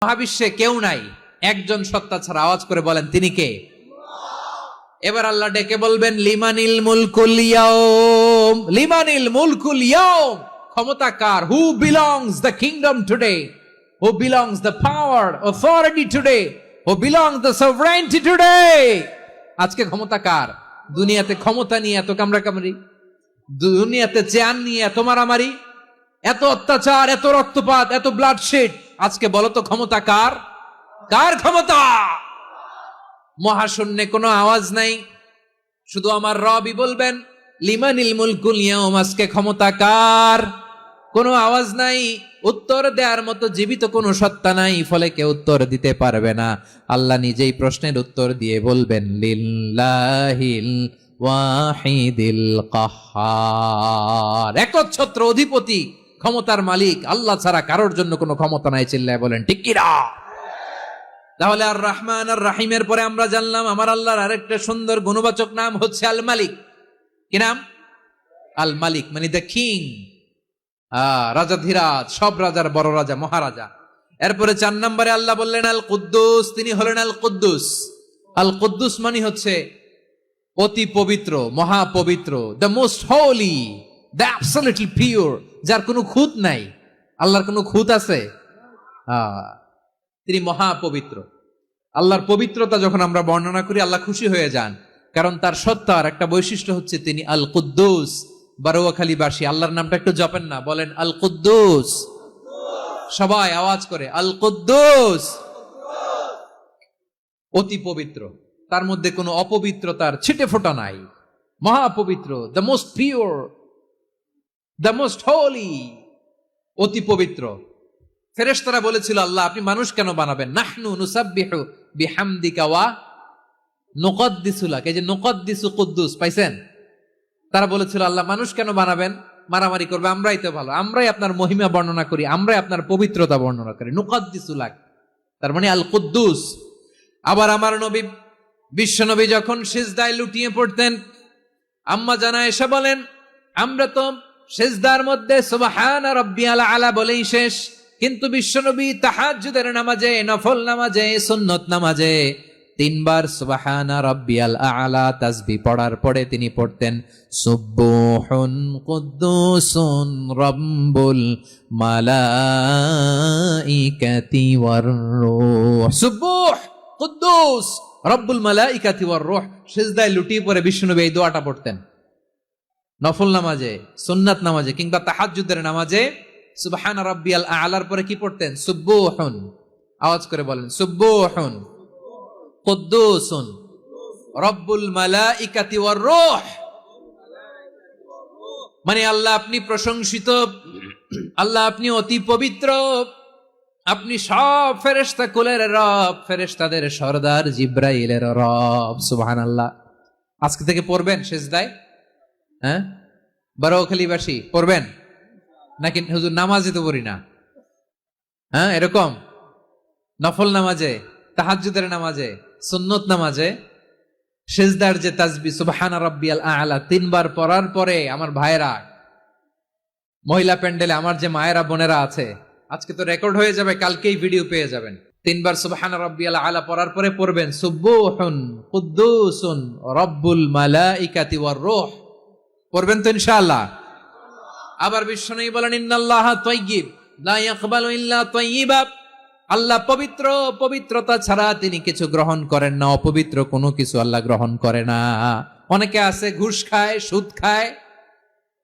মহাবিশ্বে কেউ নাই, একজন সত্তা ছাড়া। আওয়াজ করে বলেন তিনি কে? এবার আল্লাহ ডেকে বলবেন লিমানিল মুলকুল ইয়াউম, লিমানিল মুলকুল ইয়াউম, ক্ষমতা কার? Who belongs the kingdom today, who belongs the power authority today, who belongs the sovereignty today. আজকে ক্ষমতা কার? দুনিয়াতে ক্ষমতা নিয়ে এত কামড়াকামড়ি, দুনিয়াতে চেয়ার নিয়ে এত মারামারি, এত অত্যাচার, এত রক্তপাত, এত ব্লাডশেড, আজকে বলো তো ক্ষমতা কার? কার ক্ষমতা? মহাশূন্যে কোনো আওয়াজ নাই, শুধু আমার রবই বলবেন লিমানিল মুলকুল ইয়াউম, আজকে ক্ষমতা কার? কোনো আওয়াজ নাই, উত্তর দেওয়ার মতো জীবিত কোনো সত্তা নাই, ফলে কেউ উত্তর দিতে পারবে না। আল্লাহ নিজেই প্রশ্নের উত্তর দিয়ে বলবেন লিল্লাহিল ওয়াহিদিল কাহ্হার, একচ্ছত্র অধিপতি, ক্ষমতার মালিক আল্লাহ ছাড়া কারোর জন্য কোনো ক্ষমতা নাই। চিল্লায় বলেন ঠিক কিনা? তাহলে আর রহমান আর রাহিমের পরে আমরা জানলাম আমার আল্লাহর আরেকটা সুন্দর গুণবাচক নাম হচ্ছে আল মালিক। কি নাম? আল মালিক, মানে দ্য কিং, রাজাধিরাজ, সব রাজার বড় রাজা, মহারাজা। এরপরে 4 নম্বরে আল্লাহ বললেন আল কুদ্দুস, তিনি হলেন আল কুদ্দুস। আল কুদ্দুস মানে হচ্ছে অতি পবিত্র, মহাপবিত্র, the most holy, the absolutely pure, যার কোনো খুঁত নাই। আল্লাহর কোনো খুঁত আছে? তিনি মহাপবিত্র। আল্লাহর পবিত্রতা যখন আমরা বর্ণনা করি আল্লাহ খুশি হয়ে যান, কারণ তার সত্তার একটা বৈশিষ্ট্য হচ্ছে তিনি আল কুদ্দুস। বারোয়াখালীবাসী আল্লাহর নামটা একটু জপেন না, বলেন আল কুদ্দুস, সবাই আওয়াজ করে আল কুদ্দুস। অতি পবিত্র, তার মধ্যে কোনো অপবিত্রতার ছিটে ফোঁটা নাই, মহাপবিত্র, the most pure, the most holy, অতি পবিত্র। ফেরেশতারা বলেছিল আল্লাহ আপনি মানুষ কেন বানাবেন? নাহনু নুসাব্বিহু বিহামদিকা ওয়া নুকদ্দিসু লাক, এই যে নুকদ্দিসু কুদ্দুস পাইছেন? তারা বলেছিল আল্লাহ মানুষ কেন বানাবেন? মারামারি করবে, আমরাই তো ভালো, আমরাই আপনার মহিমা বর্ণনা করি, আমরাই আপনার পবিত্রতা বর্ণনা করি। নুকদ্দিসু লাক, তার মানে আল কুদ্দুস। আবার আমার নবী, বিশ্ব নবী যখন সিজদায় লুটিয়ে পড়তেন, আম্মা জানা এসে বলেন আমরা তো সিজদার মধ্যে সুবহান রাব্বিয়াল আলা বলেই শেষ, কিন্তু বিশ্বনবী তাহাজ্জুদের নামাজে, নফল নামাজে, সুন্নত নামাজে 3 বার সুবহানা রাব্বিয়াল আলা তাসবিহ পড়ার পরে তিনি পড়তেন সুবহুন কুদ্দুসুন রাব্বুল মালাইকাতি ওয়ার রূহ, সুবহ কুদ্দুস রব্বুল মালাইকাতি ওয়ার রূহ। সিজদায় লুটিয়ে পড়ে বিশ্বনবী এই দোয়াটা পড়তেন। নফল নামাজে, সুন্নাত নামাজে কিংবা তাহাজ্জুদের নামাজে সুবহান রাব্বিয়াল আলার পরে কি পড়তেন? সুবহুন, আওয়াজ করে বলেন সুবহুন কুদ্দুসুন রব্বুল মালাইকাতি ওয়ার রূহ। মানে আল্লাহ আপনি প্রশংসিত, আল্লাহ আপনি অতি পবিত্র, আপনি সব ফেরেশতা কুলের রব, ফেরেশতাদের সরদার জিব্রাইলের রব। সুবহানাল্লাহ। আজকে থেকে পড়বেন সিজদায়? হ্যাঁ, বারোখালীবাসী পড়বেন নাকি? হুজুর নামাজে তো পড়ি না। হ্যাঁ, এরকম নফল নামাজে, তাহাজ্জুদের নামাজে, সুন্নত নামাজে সিজদার যে তাসবিহ সুবহান রাব্বিয়াল আলা 3 বার পড়ার পরে আমার ভাইরা, মহিলা প্যান্ডেলে আমার যে মায়েরা বোনেরা আছে, আজকে তো রেকর্ড হয়ে যাবে, কালকেই ভিডিও পেয়ে যাবেন। 3 বার সুবহান রাব্বিয়াল আলা পড়ার পরে পড়বেন সুবহুন কুদ্দুসুন রব্বুল মালাইকাতি ওয়ার রূহ। পড়বেন তো ইনশাআল্লাহ? আবার বিশ্বনবী বলেন ইন্নাল্লাহা তাইয়্যিব লা ইয়াকবালু ইল্লা তাইয়্যিবা, আল্লাহ পবিত্র, পবিত্রতা ছাড়া তিনি কিছু গ্রহণ করেন না, অপবিত্র কোনো কিছু আল্লাহ গ্রহণ করে না। অনেকে আছে ঘুষ খায়, সুদ খায়,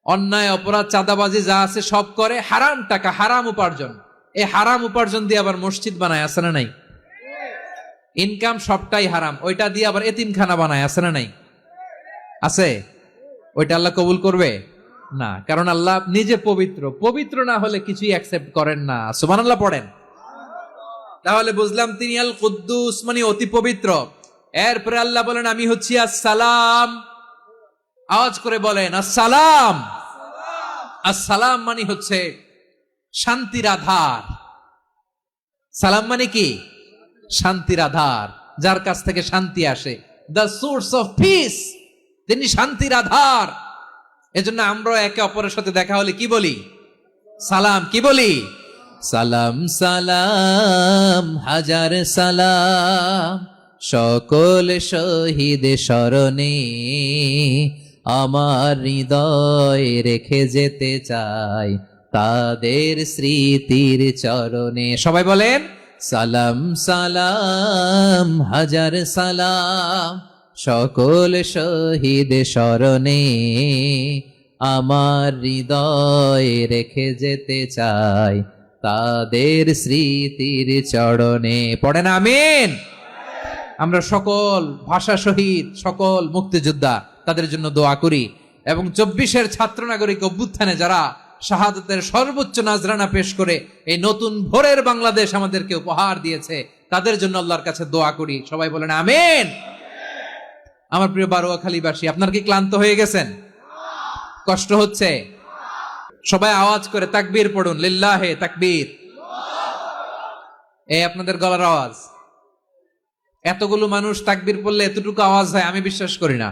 অন্যায় অপরাধ চাঁদাবাজি যা আছে সব করে, হারাম টাকা, হারাম উপার্জন। এই হারাম উপার্জন দিয়ে আবার মসজিদ বানায়, আছে না নাই? ইনকাম সবটাই হারাম, ওইটা দিয়ে আবার এতিমখানা বানায়, আছে না নাই? আছে। ওইটা আল্লাহ কবুল করবে না, কারণ আল্লাহ নিজে পবিত্র, পবিত্র না হলে কিছুই অ্যাকসেপ্ট করেন না। সুবহানাল্লাহ পড়েন। তাহলে বুঝলাম তিনি আল কুদ্দুস মানে অতি পবিত্র। এরপরে আল্লাহ বলেন আমি হচ্ছি আসসালাম। আওয়াজ করে বলেন আসসালাম। আসসালাম মানে হচ্ছে শান্তির আধার। সালাম মানে কি? শান্তির আধার, যার কাছ থেকে শান্তি আসে, দ্য সোর্স অফ পিস, তিনি শান্তির আধার। এজন্য আমরা একে অপরের সাথে দেখা হলে কি বলি? সালাম। কি বলি? সালাম সালাম হাজার সালাম সকল শহীদ স্মরণে আমার হৃদয় রেখে যেতে চাই তাদের স্মৃতির চরণে। সবাই বলেন সালাম সালাম হাজার সালাম সকল শহীদ স্মরণে আমার হৃদয় রেখে যেতে চাই তাদের স্মৃতির চরণে। পড়েন আমিন। আমরা সকল ভাষা শহীদ, সকল মুক্তিযোদ্ধা তাদের জন্য দোয়া করি এবং 24-এর ছাত্র নাগরিক অভ্যুত্থানে যারা শাহাদাতের সর্বোচ্চ নাজরানা পেশ করে এই নতুন ভোরের বাংলাদেশ আমাদেরকে উপহার দিয়েছে তাদের জন্য আল্লাহর কাছে দোয়া করি। সবাই বলেন আমিন। আমার প্রিয় বারোয়াখালীবাসী, আপনার কি ক্লান্ত হয়ে গেছেন? কষ্ট হচ্ছে? সবাই আওয়াজ করে তাকবীর পড়ুন, লিল্লাহে তাকবীর। এই আপনাদের গলার আওয়াজ। এতগুলো মানুষ তাকবীর পড়লে এতটুকু আওয়াজ হয় আমি বিশ্বাস করি না।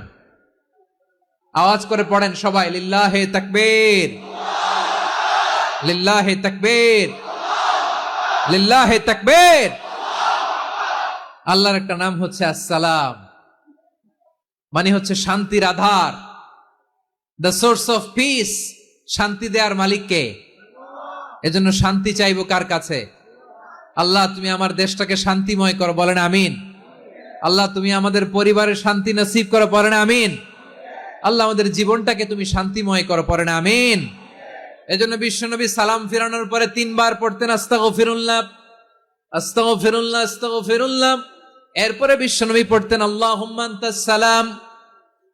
আওয়াজ করে পড়েন সবাই, লিল্লাহে তাকবীর, লিল্লাহে তাকবীর, লিল্লাহে তাকবীর। আল্লাহর একটা নাম হচ্ছে আসসালাম, মানে হচ্ছে শান্তির আধার, দ্য সোর্স অফ পিস। শান্তি দেওয়ার মালিককে। এজন্য শান্তি চাইবো কার কাছে? আল্লাহ তুমি আমার দেশটাকে শান্তিময় করো, বলেন আমিন। আল্লাহ তুমি আমাদের পরিবারের শান্তি নসিব করো, বলেন আমিন। আল্লাহ আমাদের জীবনটাকে তুমি শান্তিময় করো, পড়েন আমিন। এজন্য বিশ্বনবী সালাম ফিরানোর পরে 3 বার পড়তেন আস্তাগফিরুল্লাহ, আস্তাগফিরুল্লাহ, আস্তাগফিরুল্লাহ। এরপরে বিশ্বনবী পড়তেন আল্লাহুম্মা আনতাস সালাম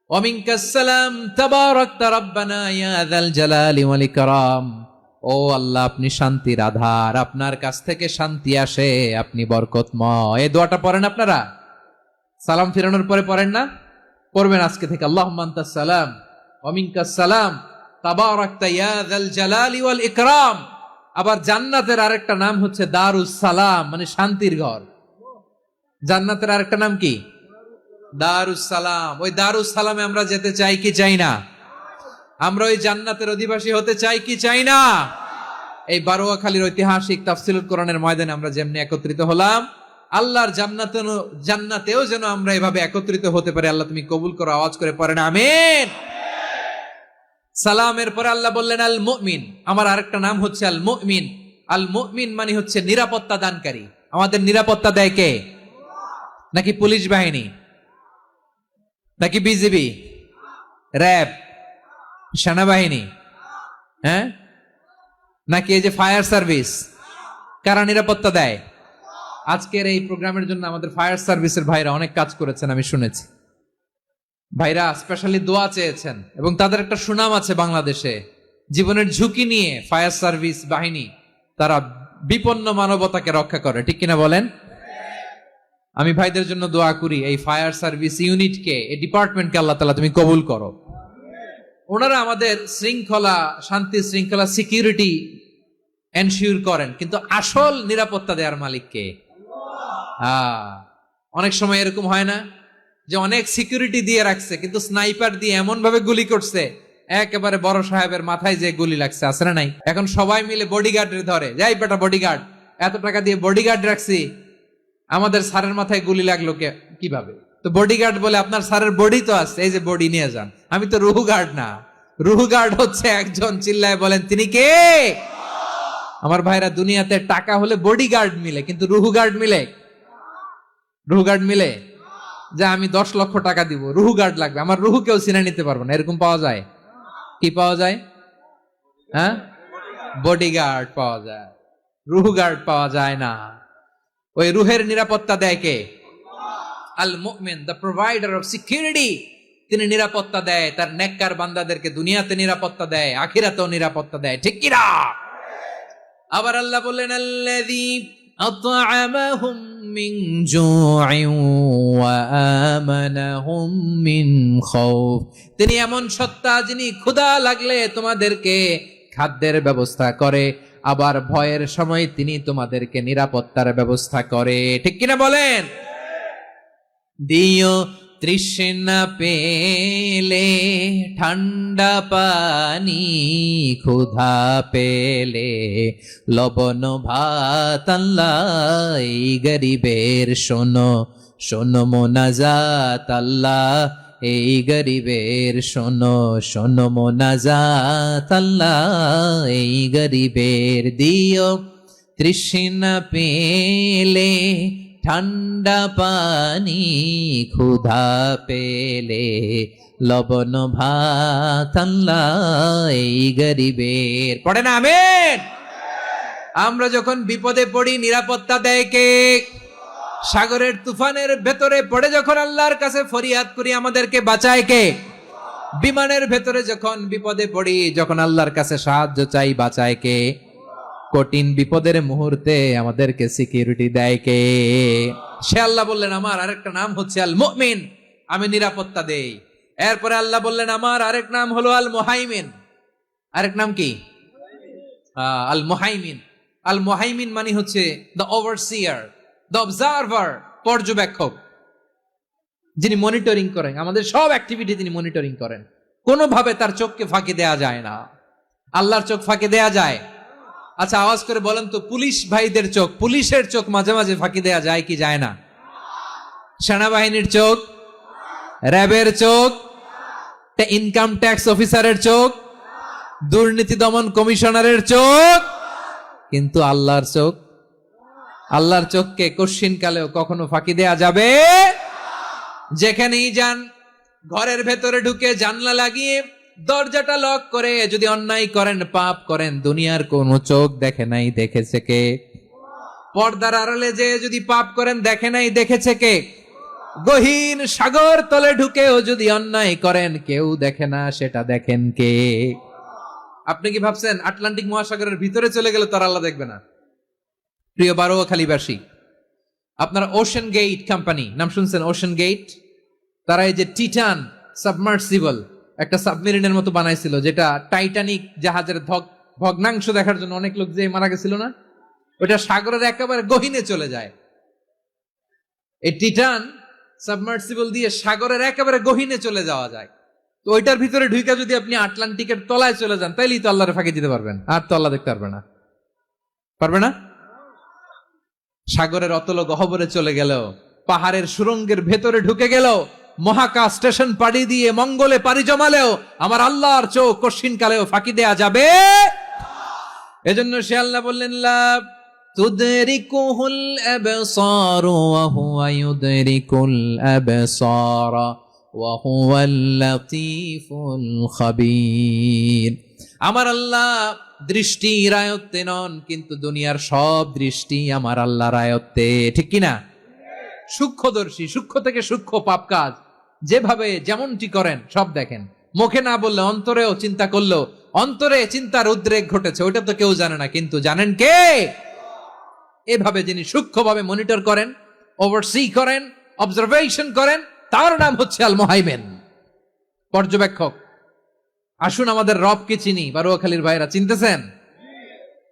ওয়া মিনকাস সালাম তাবারাকতা রাব্বানা ইয়া যাল জালালি ওয়াল ইকরাম। ও আল্লাহ আপনি শান্তির আধার, আপনার কাছ থেকে শান্তি আসে, আপনি বরকতময়। এই দোয়াটা পড়েন আপনারা সালাম ফিরানোর পরে, পড়েন না? পড়বেন আজকে থেকে, আল্লাহুম্মা আনতাস সালাম ওয়া মিনকাস সালাম তাবারাকতা ইয়া যাল জালালি ওয়াল ইকরাম। আবার জান্নাতের আরেকটা নাম হচ্ছে দারুস সালাম, মানে শান্তির ঘর। জান্নাতের আরেকটা নাম কি? দারুস সালাম। ওই দারুস সালামে আমরা যেতে চাই কি চাই না? আমরা ওই জান্নাতের অধিবাসী হতে চাই কি চাই না? এই বারোয়াখালীর ঐতিহাসিক তাফসীরুল কোরআনের ময়দানে আমরা যেমনি একত্রিত হলাম, আল্লাহর জান্নাতেও যেন আমরা এভাবে একত্রিত হতে পারি। আল্লাহ তুমি কবুল করো। আওয়াজ করে পড়েন আমিন। সালামের পরে আল্লাহ বললেন আল মুমিন। আমার আরেকটা নাম হচ্ছে আল মুমিন। আল মুমিন মানে হচ্ছে নিরাপত্তা দানকারী। আমাদের নিরাপত্তা দেয় কে? নাকি পুলিশ বাহিনী, নাকি বিজিবি, র্যাব, সেনাবাহিনী, হ্যাঁ, নাকি এই যে ফায়ার সার্ভিস? কারা নিরাপত্তা দেয়? আজকের এই প্রোগ্রামের জন্য আমাদের ফায়ার সার্ভিসের ভাইরা অনেক কাজ করেছেন, আমি শুনেছি। ভাইরা স্পেশালি দোয়া চেয়েছেন এবং তাদের একটা সুনাম আছে বাংলাদেশে। জীবনের ঝুঁকি নিয়ে ফায়ার সার্ভিস বাহিনী তারা বিপন্ন মানবতাকে রক্ষা করে, ঠিক কিনা বলেন? আমি ভাইদের জন্য দোয়া করি, এই ফায়ার সার্ভিস ইউনিটকে, এই ডিপার্টমেন্টকে আল্লাহ তাআলা তুমি কবুল করো। ওনারা আমাদের শৃঙ্খলা, শান্তি শৃঙ্খলা, সিকিউরিটি এনশিওর করেন, কিন্তু আসল নিরাপত্তা দেওয়ার মালিক কে? অনেক সময় এরকম হয় না যে অনেক সিকিউরিটি দিয়ে রাখছে কিন্তু স্নাইপার দিয়ে এমন ভাবে গুলি করছে একেবারে বড় সাহেবের মাথায় যে গুলি লাগছে, আছে না নাই? এখন সবাই মিলে বডিগার্ডের ধরে, যাই বেটা বডিগার্ড, এত টাকা দিয়ে বডিগার্ড রাখছি, আমাদের স্যারের মাথায় গুলি লাগলো কিভাবে? তো বডিগার্ড বলে আপনার স্যারের বডি তো আছে, এই যে বডি নিয়ে যান। আমি তো রুহু গার্ড না, রুহু গার্ড হচ্ছে একজন, চিল্লায় বলেন তিনি কে? আমার ভাইরা, দুনিয়াতে টাকা হলে বডিগার্ড মিলে, কিন্তু রুহু গার্ড মিলে? রুহু গার্ড মিলে? যে আমি 10 লক্ষ টাকা দিব, রুহু গার্ড লাগবে, আমার রুহু কেউ চিনে নিতে পারবো না, এরকম পাওয়া যায়? কি পাওয়া যায়? হ্যাঁ, বডিগার্ড পাওয়া যায়, রুহু গার্ড পাওয়া যায় না। ওই রুহের নিরাপত্তা দেয় কে? আল মুমিন, দ্য প্রোভাইডার অফ সিকিউরিটি। তিনি নিরাপত্তা দেয় তার নেককার বান্দাদেরকে, দুনিয়াতে নিরাপত্তা দেয়, আখিরাতেও নিরাপত্তা দেয়, ঠিক কি না? আবার আল্লাহ বললেন আল্লাযী আত'আমাহুম মিন জু'ইন ওয়া আমানাহুম মিন খাউফ। তিনি এমন সত্তা যিনি ক্ষুধা লাগলে তোমাদেরকে খাদ্যের ব্যবস্থা করে, আবার ভয়ের সময় তিনি তোমাদেরকে নিরাপত্তার ব্যবস্থা করে, ঠিক কিনা বলেন? দিও তৃষ্ণা পেলে ঠান্ডা পানি, ক্ষুধা পেলে লবণ ভাত, আল্লাহ এই গরিবের শোনো শোনো মোনাজাত, আল্লাহ এই গরিবের শোনো শোনো মোনাজাত, আল্লাহ এই গরিবের দিও তৃষ্ণা পেলে ঠান্ডা পানি, ক্ষুধা পেলে লবণ ভাত, আল্লাহ এই গরিবের। পড়ে না আমিন। আমরা যখন বিপদে পড়ি নিরাপত্তা দেয় কে? সাগরের তুফানের ভেতরে পড়ে যখন আল্লাহর কাছে ফরিয়াদ করি আমাদেরকে বাঁচায় কে? বিমানের ভেতরে যখন বিপদে পড়ি, যখন আল্লাহর কাছে সাহায্য চাই, বাঁচায় কে? কঠিন বিপদের মুহূর্তে আমাদেরকে সিকিউরিটি দেয় কে? সে আল্লাহ বললেন আমার আরেকটা নাম হচ্ছে আল মুমিন, আমি নিরাপত্তা দেই। এরপরে আল্লাহ বললেন আমার আরেক নাম হলো আল মুহাইমিন। আরেক নাম কি? আল মুহাইমিন। আল মুহাইমিন মানে হচ্ছে দ্য ওভারসিয়ার, দ্য অবজারভার, পর্যবেক্ষক, যিনি মনিটরিং করেন আমাদের সব অ্যাক্টিভিটি, তিনি মনিটরিং করেন। কোনোভাবে তার চোখকে ফাঁকি দেয়া যায় না। আল্লাহর চোখ ফাঁকি দেয়া যায়? আচ্ছা আওয়াজ করে বলেন তো, পুলিশ ভাইদের চোখ, পুলিশের চোখ মাঝে মাঝে ফাঁকি দেয়া যায় কি যায় না? সেনাবাহিনীর চোখ, র্যাবের চোখ, ইনকাম ট্যাক্স অফিসারের চোখ, দুর্নীতি দমন কমিশনারের চোখ, কিন্তু আল্লাহর চোখ? আল্লাহর চোখকে কশ্চিন কালেও কখনো ফাঁকি দেয়া যাবে? যেখানেই যান, ঘরের ভেতরে ঢুকে জানলা লাগিয়ে দরজাটা লক করে যদি অন্যায় করেন, পাপ করেন, দুনিয়ার কোন চোখ দেখে নাই, দেখেছে কে? পর্দার আড়ালে যে যদি পাপ করেন, দেখে নাই, দেখেছে কে? গহীন সাগর তলে ঢুকেও যদি অন্যায় করেন, কেউ দেখে না, সেটা দেখেন কে? আপনি কি ভাবছেন আটলান্টিক মহাসাগরের ভিতরে চলে গেলে তার আল্লাহ দেখবে না? প্রিয় বারোয়াখালীবাসী, আপনার ওশেন গেট কোম্পানি নাম শুনছেন? ওশেন গেট, তারা এই যে টিটান সাবমার্সিবল একটা সাবমেরিনের মতো বানাইছিল, যেটা টাইটানিক জাহাজের ভগ্নাংশ দেখার জন্য অনেক লোক যে মারা গেছিল না, ওটা সাগরের একেবারে গহীনে চলে যায়। এই টিটান সাবমার্সিবল দিয়ে সাগরের একেবারে গহীনে চলে যাওয়া যায়। তো ওইটার ভিতরে ঢুকে যদি আপনি আটলান্টিকের তলায় চলে যান, তাইলেই তো আল্লাহরে ফাঁকি দিতে পারবেন, আর তো আল্লাহ দেখতে পারবে না। পারবে না? সাগরের অতল গহ্বরে চলে গেল, পাহাড়ের সুরঙ্গের ভেতরে ঢুকে গেল, মহাকাশ স্টেশন পাড়ি দিয়ে মঙ্গলে পাড়ি জমালেও আমার আল্লাহর চোখ কশ্চিন কালেও ফাঁকি দেয়া যাবে? এজন্য সে আল্লাহ বললেন লা তুদরিকুহুল আবসার ওয়া হুয়া ইউদরিকুল আবসার ওয়া হুয়াল লাতীফুল খাবীর। আমার আল্লাহ দৃষ্টির আয়ত্তে নন, কিন্তু দুনিয়ার সব দৃষ্টি আমার আল্লাহর আয়ত্তে, ঠিক কিনা? সূক্ষ্মদর্শী, সূক্ষ্ম থেকে সূক্ষ্ম পাপ কাজ যেভাবে যেমনটি করেন সব দেখেন। মুখে না বললে অন্তরেও চিন্তা করলো, অন্তরে চিন্তার উদ্রেক ঘটেছে, ওইটা তো কেউ জানে না, কিন্তু জানেন কে? এভাবে যিনি সূক্ষ্মভাবে মনিটর করেন, ওভারসি করেন, অবজারভেশন করেন, তার নাম হচ্ছে আল মুহাইমিন, পর্যবেক্ষক। আসুন আমাদের রবকে চিনি। বারোয়াখালীর ভাইরা চিনতেছেন?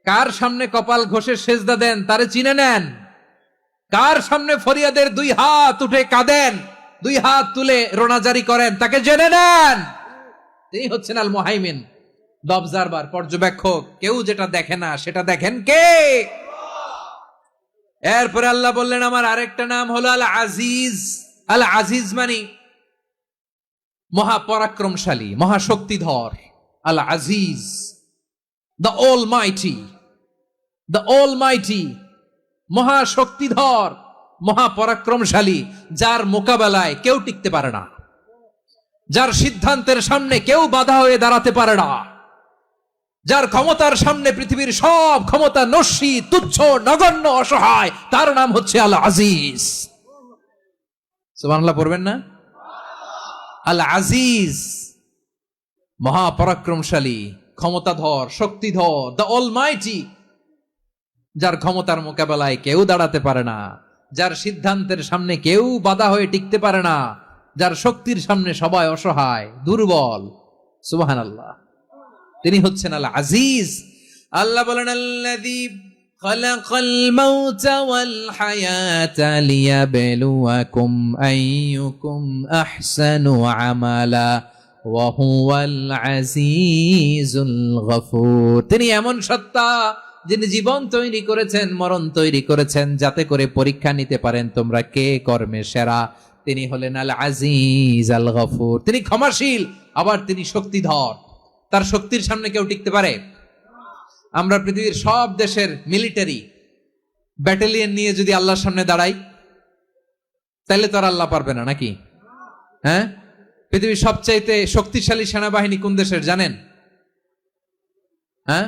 কার সামনে কপাল ঘষে সেজদা দেন তারে চিনে নেন। কার সামনে ফরিয়াদের দুই হাত উঠে কাঁদেন, দুই হাত তুলে রোনাজারি করেন, তাকে জেনে নেন। তিনি হচ্ছেন আল মুহাইমিন, দ্য অবজারভার, পর্যবেক্ষক। কেউ যেটা দেখে না সেটা দেখেন কে? এরপরে আল্লাহ বললেন আমার আরেকটা নাম হলো আল আজিজ। আল আজিজ মানে মহাপরাক্রমশালী, মহাশক্তিধর। Al Aziz, the almighty, the almighty, মহাশক্তিধর, মহাপরাক্রমশালী, যার মোকাবেলায় কেউ টিকতে পারে না, যার সিদ্ধান্তের সামনে কেউ বাধা হয়ে দাঁড়াতে পারে না, যার ক্ষমতার সামনে পৃথিবীর সব ক্ষমতা নস্যি, তুচ্ছ, নগণ্য, অসহায়, তার নাম হচ্ছে আল আজিজ। সুবহানাল্লাহ পড়বেন না? আল আজিজ, মহাপরাক্রমশালী, ক্ষমতাধর, শক্তিধর, দ্য অলমাইটি, যার ক্ষমতার মোকাবেলায় কেউ দাঁড়াতে পারে না, যার সিদ্ধান্তের সামনে কেউ বাধা হয়ে টিকতে পারে না, যার শক্তির সামনে সবাই অসহায়, দুর্বল। সুবহানাল্লাহ, তিনি হচ্ছেন আল আজিজ। আল্লাহ বলেন আল্লাযী খালাকাল মাউতা ওয়াল হায়াতা লিয়াবলুয়াকুম আইয়ুকুম আহসানু আমালা ওয়া হুয়াল আজিজুল গফুর। তিনি এমন সত্তা যিনি জীবন তৈরি করেছেন, মরণ তৈরি করেছেন, যাতে করে পরীক্ষা নিতে পারেন তোমরা কে কর্মে সেরা। তিনি হলেন আল আজিজ আল গফুর। তিনি ক্ষমাশীল, আবার তিনি শক্তিধর। তার শক্তির সামনে কেউ টিকতে পারে? আমরা পৃথিবীর সব দেশের মিলিটারি ব্যাটালিয়ন নিয়ে যদি আল্লাহর সামনে দাঁড়াই, তাহলে তো আর আল্লাহ পারবে না নাকি? হ্যাঁ, পৃথিবীর সবচাইতে শক্তিশালী সেনাবাহিনী কোন দেশের জানেন? হ্যাঁ,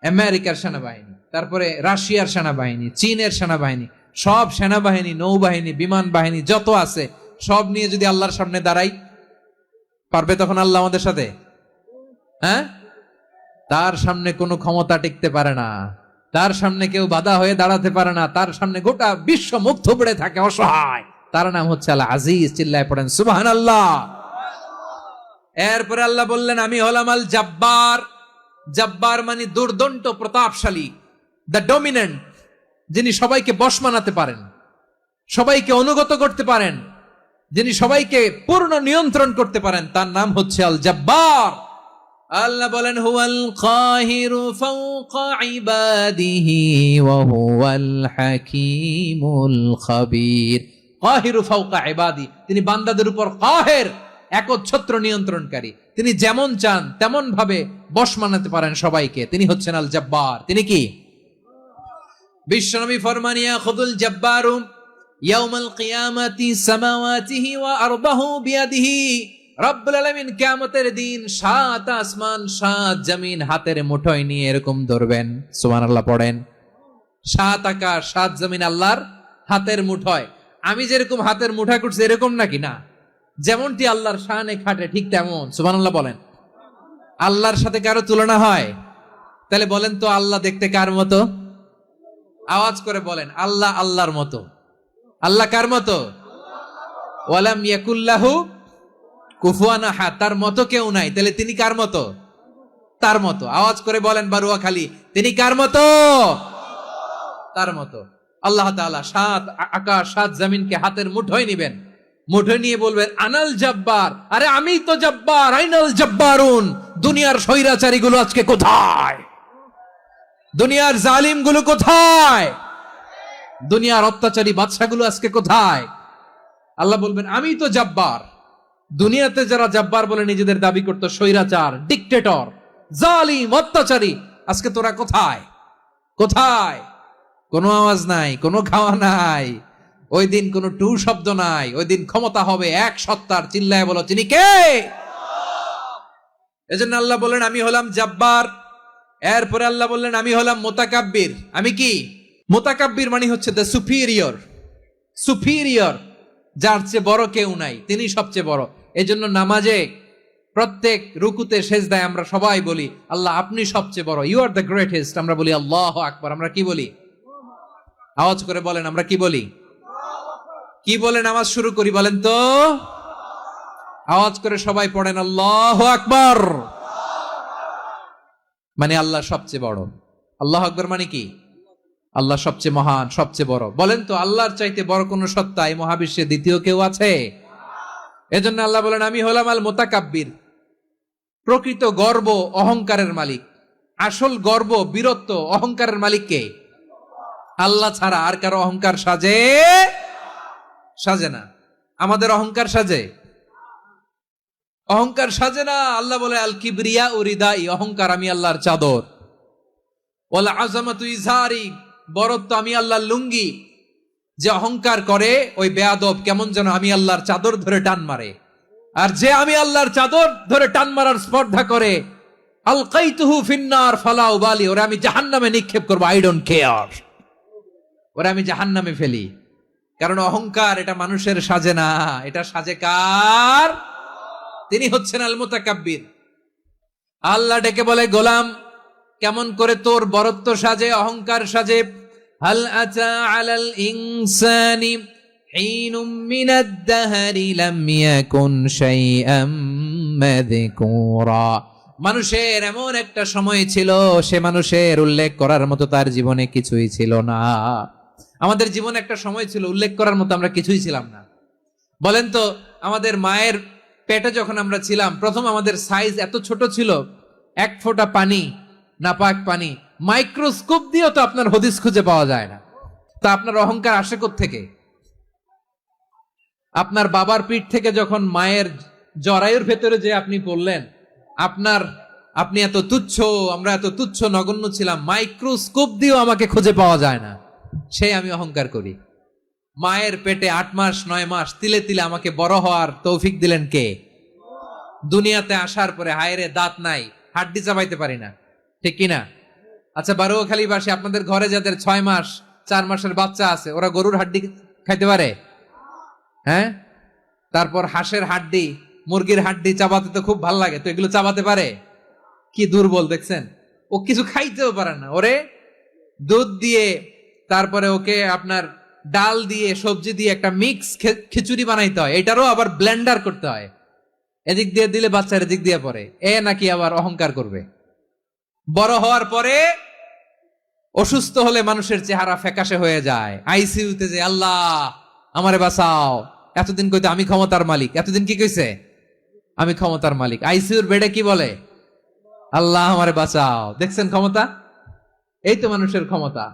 আমেরিকার সেনাবাহিনী, তারপরে রাশিয়ার সেনাবাহিনী, চীনের সেনাবাহিনী, সব সেনাবাহিনী, নৌবাহিনী, বিমান বাহিনী যত আছে সব নিয়ে যদি আল্লাহর সামনে দাঁড়াই, পারবে তখন আল্লাহ আমাদের সাথে? হ্যাঁ, তার সামনে কোনো ক্ষমতা টিকতে পারে না, তার সামনে কেউ বাধা হয়ে দাঁড়াতে পারে না, তার সামনে গোটা বিশ্ব মুখ থুবড়ে থাকে অসহায়। তার নাম হচ্ছে আল আজিজ। চিল্লায় পড়েন সুবহানাল্লাহ। এরপরে আল্লাহ বললেন আমি হলাম আল জাব্বার। জাব্বার মানে দুর্দন্ত প্রতাপশালী, দ্য ডমিনেন্ট, যিনি সবাইকে বশ মানাতে পারেন, সবাইকে অনুগত করতে পারেন, যিনি সবাইকে পূর্ণ নিয়ন্ত্রণ করতে পারেন, তার নাম হচ্ছে আল জাব্বার। আল্লাহ বলেন হুয়াল কাহিরু ফাওকা ইবাদিহি ওয়া হুয়াল হাকীমুল খাবীর। কাহিরু ফাওকা ইবাদি, তিনি বান্দাদের উপর কাহের, একচ্ছত্র নিয়ন্ত্রণকারী। তিনি যেমন চান তেমন ভাবে বশ মানাতে পারেন সবাইকে। তিনি হচ্ছেন আল জাব্বার। তিনি কি? বিশ্বনবী ফরমান ইয়াখুদুল জাব্বারু ইয়াউমাল কিয়ামাতি সামাওয়াতিহি ওয়া আরদাহু বিয়াদিহি। রব্বুল আলামিন কিয়ামতের দিন 7 আসমান 7 জমিন হাতের মুঠোয় নিয়ে এরকম ধরবেন। সুবহানাল্লাহ পড়েন। 7 আকাশ 7 জমিন আল্লাহর হাতের মুঠোয়। আমি যেরকম হাতের মুঠা করছি এরকম নাকি? না, যেমনটি আল্লাহর শানে খাটে ঠিক তেমন। সুবহানাল্লাহ বলেন। আল্লাহর সাথে কারো তুলনা হয়? তাহলে বলেন তো আল্লাহ দেখতে কার মতো? আওয়াজ করে বলেন আল্লাহ আল্লাহর মতো। আল্লাহ কার মতো? ওয়ালাম ইয়াকুল্লাহু কুফুয়ান আহাদ, তার মতো কেউ নাই। তাহলে তিনি কার মতো? তার মতো। আওয়াজ করে বলেন বারুয়াখালী, তিনি কার মতো? তার মতো। আল্লাহ তাআলা 7 আকাশ 7 জমিনকে হাতের মুঠোয় নিবেন, মুঠোয় নিয়ে বলবেন আনাল জাব্বার। আরে আমি তো জাব্বার। আইনাল জাব্বারুন। দুনিয়ার স্বৈরাচারী গুলো আজকে কোথায়? দুনিয়ার জালিম গুলো কোথায়? দুনিয়ার অত্যাচারী বাদশা গুলো আজকে কোথায়? আল্লাহ বলবেন আমি তো জাব্বার। দুনিয়াতে যারা জাব্বার বলে নিজেদের দাবি করতো, স্বৈরাচার, ডিক্টেটর, জালিম, অত্যাচারী, আজকে তোরা কোথায়? কোথায়? কোনো আওয়াজ নাই, কোনো খাওয়া নাই, ওই দিন কোনো টু শব্দ নাই। ওই দিন ক্ষমতা হবে এক সত্তার। চিল্লায় বলো তিনি কে? এজন্য আল্লাহ বললেন আমি হলাম জাব্বার। এরপরে আল্লাহ বললেন আমি হলাম মুতাকাব্বির। আমি কি? মুতাকাব্বির মানে হচ্ছে দ্য সুপিরিয়র। সুপিরিয়র, যার চেয়ে বড় কেউ নাই, তিনি সবচেয়ে বড়। এজন্য নামাজে প্রত্যেক রুকুতে সেজদায় আমরা সবাই বলি আল্লাহ আপনি সবচেয়ে বড়, ইউ আর দ্য গ্রেটেস্ট। আমরা বলি আল্লাহু আকবার। আমরা কি বলি? আওয়াজ করে বলেন আমরা কি বলি? কি বলে নামাজ শুরু করি বলেন তো? আওয়াজ করে সবাই পড়েন আল্লাহু আকবার। মানে আল্লাহ সবচেয়ে বড়। আল্লাহু আকবার মানে কি? আল্লাহ সবচেয়ে মহান, সবচেয়ে বড়। বলেন তো আল্লাহর চাইতে বড় কোন সত্তা এই মহাবিশ্বে দ্বিতীয় কেউ আছে? এজন্য আল্লাহ বলেন আমি হলাম আল মুতাকাব্বির। প্রকৃত গর্ব অহংকারের মালিক। আসল গর্ব, বীরত্ব, অহংকারের মালিক কে? আল্লাহ ছাড়া আর কারো অহংকার সাজে? সাজে না। আমাদের অহংকার সাজে? অহংকার সাজে না। আল্লাহ বলে আল কিবরিয়া ও রিদাই, অহংকার আমি আল্লাহর চাদর। ওয়াল আযামাতু ইজারি, বরত্ব আমি আল্লাহর লুঙ্গি। যে অহংকার করে ওই বেয়াদব কেমন যেন আমি আল্লাহর চাদর ধরে টান মারে। আর যে আমি আল্লাহর চাদর ধরে টান মারার স্পর্ধা করে, আলকাইতুহু ফিন্নার ফালা উবালি, ওরে আমি জাহান্নামে নিক্ষেপ করব, আই ডোন্ট কেয়ার। ওরে আমি জাহান্নামে ফেলি। কারণ অহংকার এটা মানুষের সাজে না, এটা সাজে কার? তিনি হচ্ছেন আল মুতাকাব্বির। আল্লাহ ডেকে বলে গোলাম কেমন করে তোর বরত্ব সাজে, অহংকার সাজে? হাল আতা আলাল ইনসানি হিনুম মিনাদ দাহরি লাম ইয়াকুন শাইআম মাযকুরা। মানুষের এমন একটা সময় ছিল, সে মানুষের উল্লেখ করার মতো তার জীবনে কিছুই ছিল না। আমাদের জীবনে একটা সময় ছিল উল্লেখ করার মতো আমরা কিছুই ছিলাম না। বলেন তো, আমাদের মায়ের পেটে যখন আমরা ছিলাম, প্রথম আমাদের সাইজ এত ছোট ছিল, এক ফোঁটা পানি, নাপাক পানি, মাইক্রোস্কোপ দিয়েও তো আপনার হদিস খুঁজে পাওয়া যায় না। তা আপনার অহংকার আসে কোত্থেকে? আপনার বাবার পিঠ থেকে যখন মায়ের জরায়ুর ভেতরে যে আপনি পড়লেন, আপনি এত তুচ্ছ, আমরা এত তুচ্ছ নগণ্য ছিলাম, মাইক্রোস্কোপ দিয়েও আমাকে খুঁজে পাওয়া যায় না, সেই আমি অহংকার করি। মায়ের পেটে 8 মাস 9 মাস তিলে তিলে আমাকে বড় হওয়ার তৌফিক দিলেন কে? দুনিয়াতে আসার পরে হায়রে দাঁত নাই, হাড্ডি চাবাইতে পারি না, ঠিক কিনা? আচ্ছা, বারুয়াখালীবাসী, আপনাদের ঘরে যাদের 6 মাস 4 মাসের বাচ্চা আছে, ওরা গরুর হাড্ডি খাইতে পারে? হ্যাঁ। তারপর হাঁসের হাড্ডি, মুরগির হাড্ডি চাবাতে তো খুব ভাল লাগে, তো এগুলো চাবাতে পারে? কি দুর্বল দেখছেন, ও কিছু খাইতেও পারে না। ওরে দুধ দিয়ে, তারপরে ওকে আপনার ডাল দিয়ে, সবজি দিয়ে একটা মিক্স খিচুড়ি বানাইতে হয়, এটারও আবার ব্লেন্ডার করতে হয়। এদিক দিয়ে দিলে বাচ্চার এদিক দিয়ে পড়ে, এ নাকি আবার অহংকার করবে। বড় হওয়ার পরে অসুস্থ হলে মানুষের চেহারা ফ্যাকাশে হয়ে যায়, আইসিইউতে যে আল্লাহ আমারে বাঁচাও, এতদিন কইতে আমি ক্ষমতার মালিক, এতদিন কি কইছে? আমি ক্ষমতার মালিক। আইসিইউর বেডে কি বলে? আল্লাহ আমারে বাঁচাও। দেখছেন ক্ষমতা? এই তো মানুষের ক্ষমতা,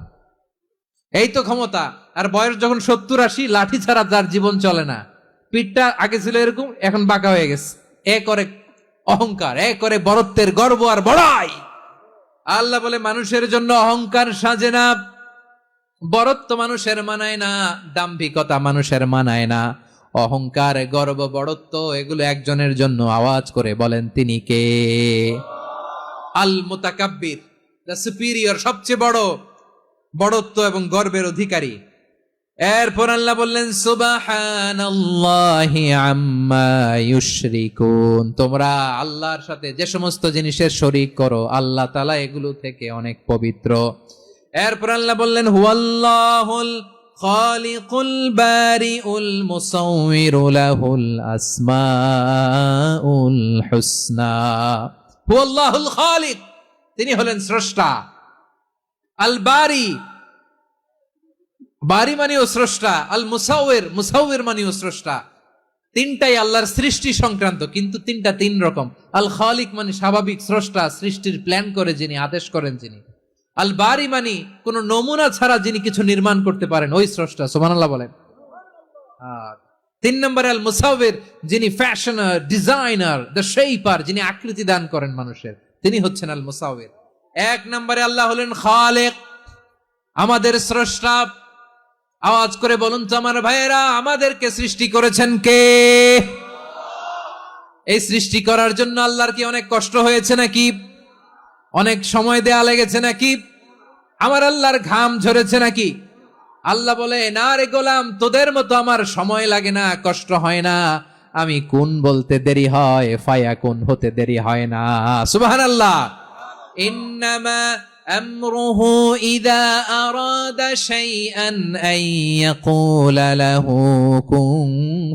এই তো ক্ষমতা। আর বয়স যখন 70-80, লাঠি ছাড়া যার জীবন চলে না। পিঠটা আগে ছিল এরকম, এখন বাঁকা হয়ে গেছে। এ করে অহংকার, এ করে বড়ত্বের গর্ব আর বড়াই। আল্লাহ বলে মানুষের জন্য অহংকার সাজে না, বড়ত্ব মানুষের মানায় না, দাম্ভিকতা মানুষের মানায় না, অহংকার গর্ব বড়ত্ব এগুলো একজনের জন্য। আওয়াজ করে বলেন তিনি কে? আল মুতাকাব্বির, দ্য সুপিরিয়র, সবচেয়ে বড় বড়ত্ব এবং গর্বের অধিকারী। এরপর আল্লাহ বললেন সুবহানাল্লাহি আম্মা ইউশরিকুন, তোমরা আল্লাহর সাথে যে সমস্ত জিনিসের শরীক করো, আল্লাহ তাআলা এগুলো থেকে অনেক পবিত্র। এরপর আল্লাহ বললেন হুয়াল্লাহুল খালিকুল বারিউল মুসাউবিরু লাহুল আসমাউল হুসনা। হুয়াল্লাহুল খালিক, তিনি হলেন স্রষ্টা। আল বারি, বারি মানেও স্রষ্টা। আল মুসাউবির, মুসাউবির মানেও স্রষ্টা। তিনটাই আল্লাহর সৃষ্টি সংক্রান্ত, কিন্তু তিনটা তিন রকম। আল খালিক মানে স্বাভাবিক স্রষ্টা, সৃষ্টির প্ল্যান করে যিনি, আদেশ করেন যিনি। আল বারি মানে কোন নমুনা ছাড়া যিনি কিছু নির্মাণ করতে পারেন, ওই স্রষ্টা। সুবহানাল্লাহ বলেন। আর 3 নম্বরে আল মুসাউবির, যিনি ফ্যাশনার, ডিজাইনার, দ্য শেপার, যিনি আকৃতি দান করেন মানুষের, তিনি হচ্ছেন আল মুসাউবির। 1 নম্বরে আল্লাহ হলেন খালিক, আমাদের স্রষ্টা। আওয়াজ করে বলুন তো আমার ভাইয়েরা, আমাদেরকে সৃষ্টি করেছেন কে? এই সৃষ্টি করার জন্য আল্লাহর কি অনেক কষ্ট হয়েছে নাকি? অনেক সময় দেয়া লেগেছে নাকি? আমার আল্লাহর ঘাম ঝরেছে নাকি? আল্লাহ বলে, না রে গোলাম, তোদের মতো আমার সময় লাগে না, কষ্ট হয় না। আমি কোন বলতে দেরি হয়, ফায়াকুন হতে দেরি হয় না। সুবহানাল্লাহ। ইন্নামা আমরুহু ইযা আরাদা শাইআন আন ইয়াকুলা লাহু কুন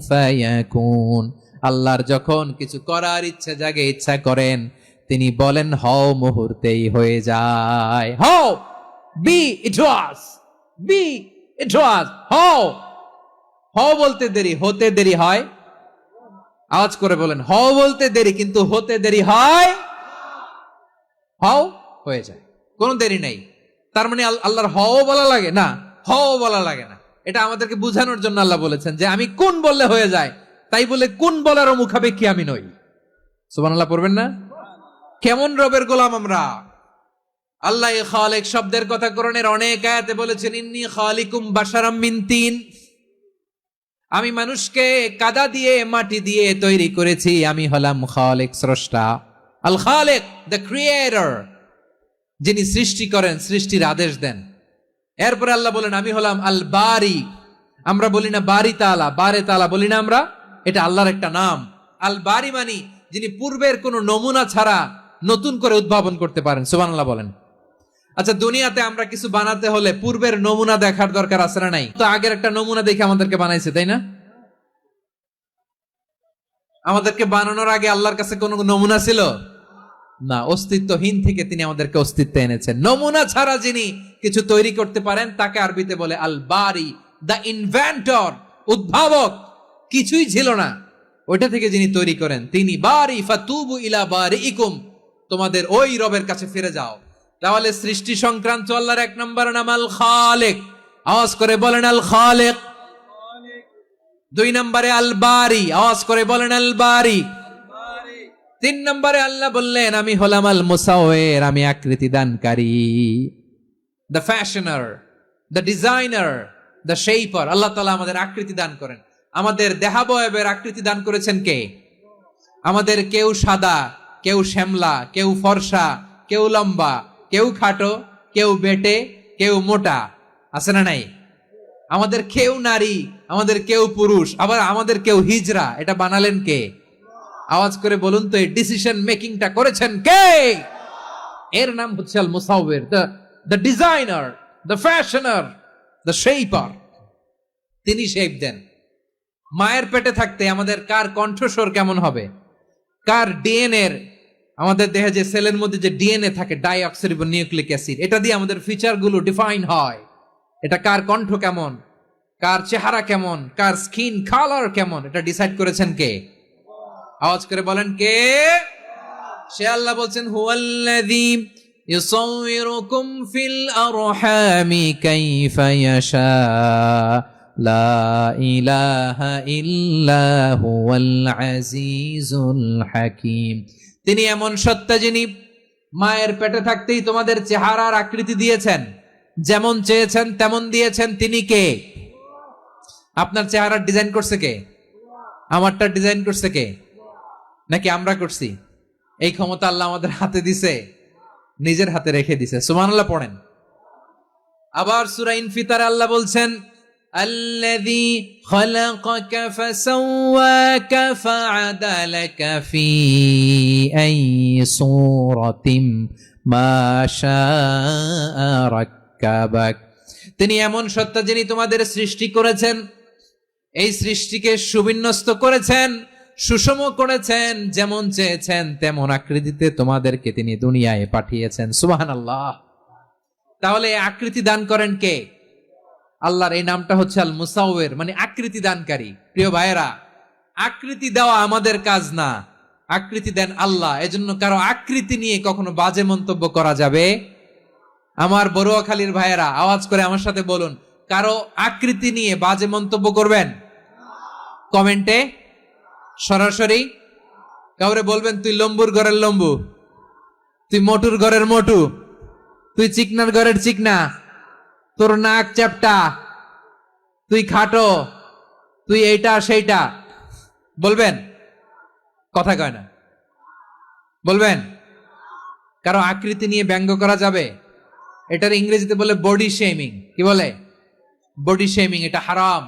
ফায়াকুন। আল্লাহর যখন কিছু করার ইচ্ছা জাগে, ইচ্ছা করেন, তিনি বলেন হও, মুহূর্তেই হয়ে যায়। হও, বি ইট ওয়াজ, বি ইট ওয়াজ। হও, হও বলতে দেরি, হতে দেরি হয়। আওয়াজ করে বলেন, হও বলতে দেরি, কিন্তু হতে দেরি হয়। হও হয়ে যায়, কোনো দেরি নেই। তার মানে আল্লাহর হও বলা লাগে না, হও বলা লাগে না। এটা আমাদেরকে বুঝানোর জন্য আল্লাহ বলেছেন যে আমি কোন বললে হয়ে যায়, তাই বলে কোন বলারও মুখাপেক্ষী আমি নই। সুবহানাল্লাহ পড়বেন না? কেমন রবের গোলাম আমরা। আল্লাহ খালিক শব্দের কথা কোরআনের অনেক আয়াতে বলেছেন, ইন্নী খালিকুম বাশারাম মিন তিন, আমি মানুষকে কাদা দিয়ে, মাটি দিয়ে তৈরি করেছি, আমি হলাম খালিক, স্রষ্টা। আল খালিক, দ্য ক্রিয়েটর, যিনি সৃষ্টি করেন, সৃষ্টির আদেশ দেন। এরপরে আল্লাহ বলেন আমি হলাম আল বারি। আমরা বলি না বারি তাআলা, বারে তাআলা বলি না আমরা, এটা আল্লাহর একটা নাম। আল বারি মানি যিনি পূর্বের কোনো নমুনা ছাড়া নতুন করে উদ্ভাবন করতে পারেন। সুবহানাল্লাহ বলেন। আচ্ছা, দুনিয়াতে আমরা কিছু বানাতে হলে পূর্বের নমুনা দেখার দরকার আছে না নাই? তো আগের একটা নমুনা দেখে আমাদেরকে বানাইছে, তাই না? আমাদেরকে বানানোর আগে আল্লাহর কাছে কোনো নমুনা ছিল? না, অস্তিত্বহীন থেকে তিনি আমাদেরকে অস্তিত্বে এনেছেন। নমুনা ছাড়া যিনি কিছু তৈরি করতে পারেন তাকে আরবিতে বলে আল বারি, দ্য ইনভেন্টর, উদ্ভাবক। কিছুই ছিল না, ওইটা থেকে যিনি তৈরি করেন তিনি বারি। ফাতুবু ইলা বারিইকুম, তোমাদের ওই রবের কাছে ফিরে যাও। তাহলে সৃষ্টি সংক্রান্ত আল্লাহর এক নম্বর নাম আল খালেক। আওয়াজ করে বলেন আল খালেক। দুই নম্বরে আল বারি, আওয়াজ করে বলেন আল বারি। তিন নম্বরে আল্লাহ বললেন আমি হলাম আল মুসাওয়ির, আমি আকৃতি দানকারী। The fashioner, the designer, the shaper. Allah তাআলা আমাদের আকৃতি দান করেন। আমাদের দেহাবয়বের আকৃতি দান করেছেন কে? আমাদের কেউ সাদা, কেউ শ্যামলা, কেউ ফর্সা, কেউ লম্বা, কেউ খাটো, কেউ বেটে, কেউ মোটা, আছে না নাই? আমাদের কেউ নারী, আমাদের কেউ পুরুষ, আবার আমাদের কেউ হিজড়া। এটা বানালেন কে? আওয়াজ করে বলুন তো, এই ডিসিশন মেকিংটা করেছেন কে? এর নাম হচ্ছে Al Musawwir, the designer, the fashioner, the shaper. তিনি শেপ দেন। মায়ের পেটে থাকতে আমাদের কার কণ্ঠস্বর কেমন হবে, কার ডিএনএ, আমাদের দেহে যে সেলের মধ্যে যে ডিএনএ থাকে, ডাইঅক্সিরিবোনিউক্লিক অ্যাসিড, এটা দিয়ে আমাদের ফিচার গুলো ডিফাইন হয়। এটা কার কণ্ঠ কেমন, কার চেহারা কেমন, কার স্কিন কালার কেমন, এটা ডিসাইড করেছেন কে? আওয়াজ করে বলেন কে? সে আল্লাহ বলছেন হুয়াল্লাযী ইউসাউয়িরুকুম ফিল আরহামি কাইফা ইয়াশা লা ইলাহা ইল্লা হুয়াল আজিজুল হাকীম। তিনি এমন সত্তা যিনি মায়ের পেটে থাকতেই তোমাদের চেহারার আকৃতি দিয়েছেন, যেমন চেয়েছেন তেমন দিয়েছেন। তিনি কে? আপনার চেহারার ডিজাইন করছে কে? আমারটা ডিজাইন করছে কে? নাকি আমরা করছি? এই ক্ষমতা আল্লাহ আমাদের হাতে দিছে, নিজের হাতে রেখে দিছে। সুবহানাল্লাহ পড়েন। আবার সূরা ইনফিতারে আল্লাহ বলছেন আল্লাযী খালাকাকা ফাসাওয়াকা ফাআদালাকা ফি আইয়ি সূরাতিন মা শাআ রাক্কাবাক। তিনি এমন সত্তা যিনি তোমাদের সৃষ্টি করেছেন, এই সৃষ্টিকে সুবিন্যস্ত করেছেন, সুষম করেছেন, যেমন চেয়েছেন তেমন আকৃতিতে তোমাদেরকে তিনি দুনিয়ায় পাঠিয়েছেন। সুবহানাল্লাহ। তাহলে আকৃতি দান করেন কে? আল্লাহর এই নামটা হচ্ছে আল মুসাওয়ির, মানে আকৃতি দানকারী। প্রিয় ভাইয়েরা, আকৃতি দেওয়া আমাদের কাজ না, আকৃতি দেন আল্লাহ। এজন্য কারো আকৃতি নিয়ে কখনো বাজে মন্তব্য করা যাবে? আমার বড়ুয়াখালীর ভাইয়েরা আওয়াজ করে আমার সাথে বলুন, কারো আকৃতি নিয়ে বাজে মন্তব্য করবেন? কমেন্টে সরাসরি কাউরে বলবেন তুই লম্বুর ঘরের লম্বু, তুই মোটুর ঘরের মোটু, তুই চিকনার ঘরের চিকনা, তোর নাক চ্যাপটা, তুই খাটো, তুই এইটা সেইটা বলবেন? কথা কয় না, বলবেন? কারো আকৃতি নিয়ে ব্যঙ্গ করা যাবে? এটার ইংরেজিতে বলে বডি শেমিং। কি বলে? Body shaming. এটা হারাম।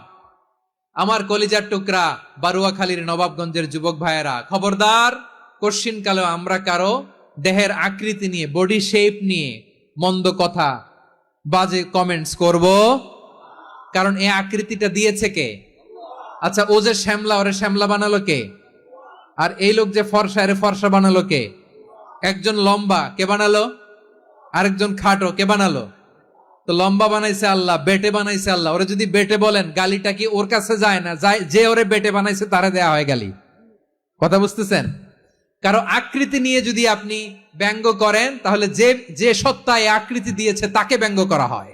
আমার কলিজার টুকরা বারুয়াখালীর নবাবগঞ্জের যুবক ভাইয়েরা, খবরদার, কোশ্চিনকালেও আমরা কারো দেহের আকৃতি নিয়ে, বডি শেপ নিয়ে মন্দ কথা, বাজে কমেন্টস করব। কারণ এই আকৃতিটা দিয়েছে কে? আচ্ছা, ও যে শ্যামলা, ওরে শ্যামলা বানালো কে? আর এই লোক যে ফর্সা, এরে ফর্সা বানালো কে? একজন লম্বা, কে বানালো? আরেকজন খাটো, কে বানালো? তো লম্বা বানাইছে আল্লাহ, বেটে বানাইছে আল্লাহ। ওরে যদি বেটে বলেন, গালিটা কি ওর কাছে যায় না? যায়। যে ওরে বেটে বানাইছে তারে দেয়া হয় গালি। কথা বুঝতেছেন? কারো আকৃতি নিয়ে যদি আপনি ব্যঙ্গ করেন, তাহলে যে সত্তা এই আকৃতি দিয়েছে তাকে ব্যঙ্গ করা হয়।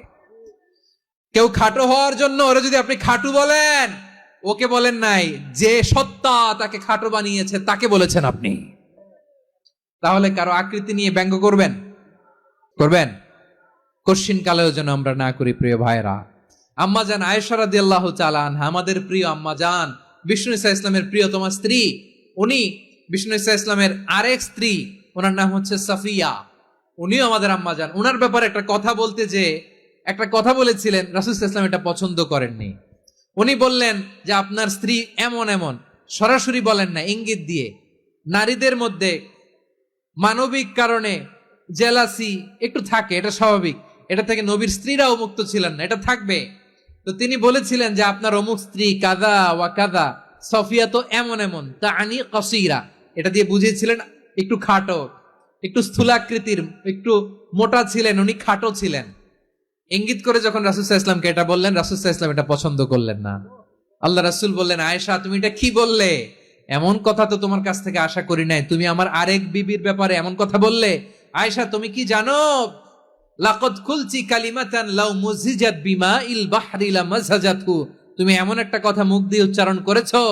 কেউ খাটো হওয়ার জন্য ওরে যদি আপনি খাটু বলেন, ওকে বলেন নাই, যে সত্তা তাকে খাটো বানিয়েছে তাকে বলেছেন আপনি। তাহলে কারো আকৃতি নিয়ে ব্যঙ্গ করবেন? করবেন? কোশ্চিন কালেও যেন আমরা না করি। প্রিয় ভাইরা, আম্মাজান আয়েশা রাদিয়াল্লাহু তাআলা আনহা, আমাদের প্রিয় আম্মাজান, বিষ্ণু ঈসা ইসলামের প্রিয়তমা স্ত্রী, উনি বিষ্ণু ঈসা ইসলামের আরেক স্ত্রী, ওনার নাম হচ্ছে সাফিয়া, উনিও আমাদের আম্মাজান। ওনার ব্যাপারে একটা কথা বলতে যে একটা কথা বলেছিলেন, রাসূল সাল্লাল্লাহু আলাইহি ওয়াসাল্লাম এটা পছন্দ করেননি। উনি বললেন যে আপনার স্ত্রী এমন এমন, সরাসরি বলেন না, ইঙ্গিত দিয়ে। নারীদের মধ্যে মানবিক কারণে জেলাসি একটু থাকে, এটা স্বাভাবিক। এটা থেকে নবীর স্ত্রীরাও মুক্ত ছিলেন না, এটা থাকবে। তো তিনি বলেছিলেন যে আপনার অমুক স্ত্রী কাদা ওয়া কাদা, সফিয়া তো এমন এমন, তা আনি কসিরা, এটা দিয়ে বুঝিয়েছিলেন একটু খাটো, একটু স্থূলাকৃতির, একটু মোটা ছিলেন, উনি খাটো ছিলেন। ইঙ্গিত করে যখন রাসূল সাল্লাল্লাহু আলাইহি ওয়াসাল্লামকে এটা বললেন, রাসূল সাল্লাল্লাহু আলাইহি ওয়াসাল্লাম এটা পছন্দ করলেন না। আল্লাহ রাসূল বললেন, আয়েশা তুমি এটা কি বললে? এমন কথা তো তোমার কাছ থেকে আশা করি নাই। তুমি আমার আরেক বিবির ব্যাপারে এমন কথা বললে। আয়েশা তুমি কি জানো, লাকাদ কুলতি কালিমাতান লাউ মুজিজাত বিমাইল বাহরি লামাজাজাতহু, তুমি এমন একটা কথা মুখ দিয়ে উচ্চারণ করেছো,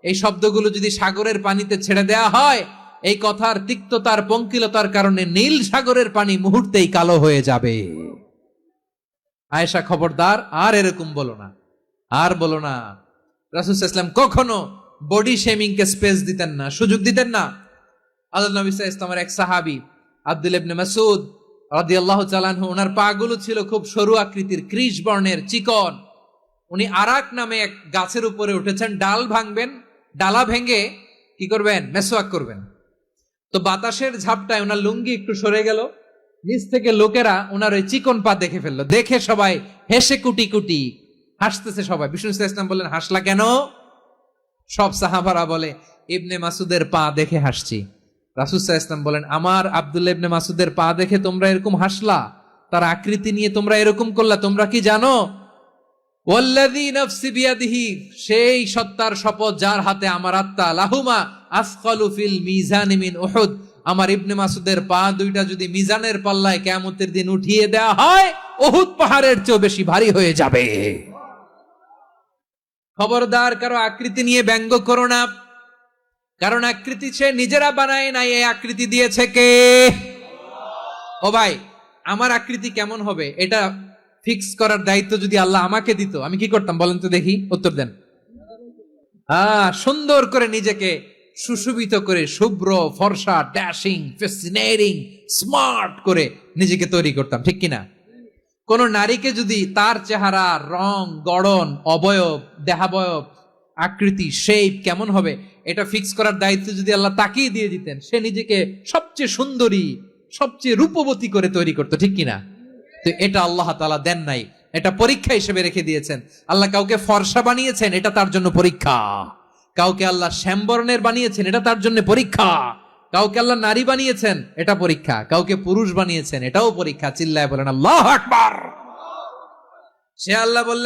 এই শব্দগুলো যদি সাগরের পানিতে ছেড়ে দেয়া হয়, এই কথার তিক্ততার পঙ্কিলতার কারণে নীল সাগরের পানি মুহূর্তেই কালো হয়ে যাবে। আয়েশা খবরদার, আর এরকম বলো না, আর বলো না। রাসূল সাল্লাল্লাহু আলাইহি ওয়াসাল্লাম কখনো বডি শেমিং কে স্পেস দিতেন না, সুযোগ দিতেন না। আল্লাহ নবী সাল্লাল্লাহু আলাইহি ওয়াসাল্লামের এক সাহাবী আব্দুল্লাহ ইবনে মাসউদ রাদিয়াল্লাহু তাআলা আনহু, ওনার পা গুলো ছিল খুব সরু আকৃতির, কৃষ বর্ণের, চিকন। উনি আরাক নামে এক গাছের উপরে উঠেছেন, ডাল ভাঙবেন, ডালা ভেঙে কি করবেন, মেসওয়াক করবেন। তো বাতাসের ঝাপটায় ওনার লুঙ্গি একটু সরে গেল, নিচ থেকে লোকেরা ওনার ওই চিকন পা দেখে ফেললো। দেখে সবাই হেসে কুটি কুটি হাসতেছে সবাই। বিষ্ণু সাল্লাল্লাহু আলাইহি ওয়াসাল্লাম বললেন, হাসলা কেন? সব সাহাবারা বলে, ইবনে মাসুদের পা দেখে হাসছি। রাসূল সাল্লাল্লাহু আলাইহি ওয়াসাল্লাম বলেন, আমার আব্দুল্লাহ ইবনে মাসুদের পা দেখে তোমরা এরকম হাসলা, তার আকৃতি নিয়ে তোমরা এরকম করলা, তোমরা কি জানো? ওয়াল্লাযী নাফসি বিয়াদিহি, সেই সত্তার শপথ যার হাতে আমার আত্মা, লাহুমা আসকালু ফিল মিজানি মিন উহুদ, আমার ইবনে মাসুদের পা দুইটা যদি মিজানের পাল্লায় কিয়ামতের দিন উঠিয়ে দেওয়া হয়, উহুদ পাহাড়ের চেয়ে বেশি ভারী হয়ে যাবে। খবরদার, কারো আকৃতি নিয়ে ব্যঙ্গ করো না, কারণ আকৃতি সে নিজেরা বানায় নাই, এই আকৃতি দিয়েছে কে? ও ভাই, আমার আকৃতি কেমন হবে এটা ফিক্স করার দায়িত্ব যদি আল্লাহ আমাকে দিত, আমি কি করতাম বলেন তো দেখি, উত্তর দেন। সুন্দর করে নিজেকে সুশোভিত করে, শুভ্র, ফর্সা, ড্যাশিং, ফ্যাসিনেটিং, স্মার্ট করে নিজেকে তৈরি করতাম, ঠিক কিনা? কোন নারীকে যদি তার চেহারা, রং, গড়ন, অবয়ব, দেহাবয়ব, আকৃতি, শেপ কেমন হবে এটা ফিক্স করার দায়িত্ব যদি আল্লাহ তাকেই দিয়ে দিতেন, সে নিজেকে সবচেয়ে সুন্দরী, সবচেয়ে রূপবতী করে তৈরি করতো, ঠিক কিনা? তো এটা আল্লাহ তাআলা দেন নাই, এটা পরীক্ষা হিসেবে রেখে দিয়েছেন। আল্লাহ কাউকে ফর্সা বানিয়েছেন, এটা তার জন্য পরীক্ষা। কাউকে আল্লাহ শ্যামবর্ণের বানিয়েছেন, এটা তার জন্য পরীক্ষা। কাউকে আল্লাহ নারী বানিয়েছেন, এটা পরীক্ষা। কাউকে পুরুষ বানিয়েছেন, এটাও পরীক্ষা। চিল্লায় বলেন আল্লাহু আকবার। সে আল্লাহ বললেন,